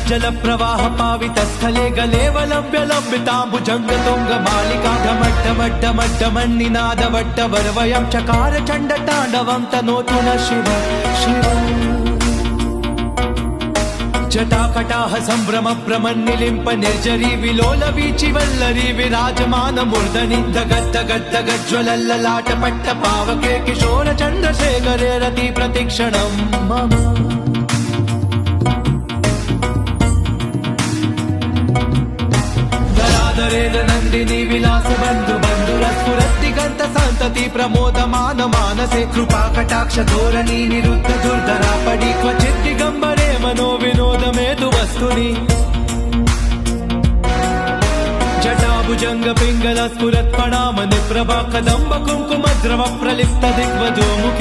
जल प्रवाह पावित स्थले गलेवलंब्य लंबितांबुजंग तुंग मालिका ढमड्ढमड्ढमड्ढमन्निनाद वट्टवर्वयं चकार चंड तांडवं तनोतु न शिव शिव जटाकटाह संभ्रम प्रमन्निलिंप निर्जरी विलोल वीचि वल्लरी विराजमान मूर्धनि दगद्दगद्दगज्ज्वलल्ललाट पट्ट पावके किशोर चंद्रशेखरे रति प्रतिक्षणं मम नंदिनी विलास बंधु बंधुरस्फुरद्दिगंत संतति प्रमोदमान मानसे कृपा कटाक्ष धोरणी निरुद्ध दुर्धरा पडी क्वचित् दिगंबरे मनो विनोद मेधु वस्तुनि जटाभुजंग पिंगल स्फुरत् प्रणाम निप्रभा कदंब कुंकुम द्रव प्रलिप्त दिग्वजो मुखे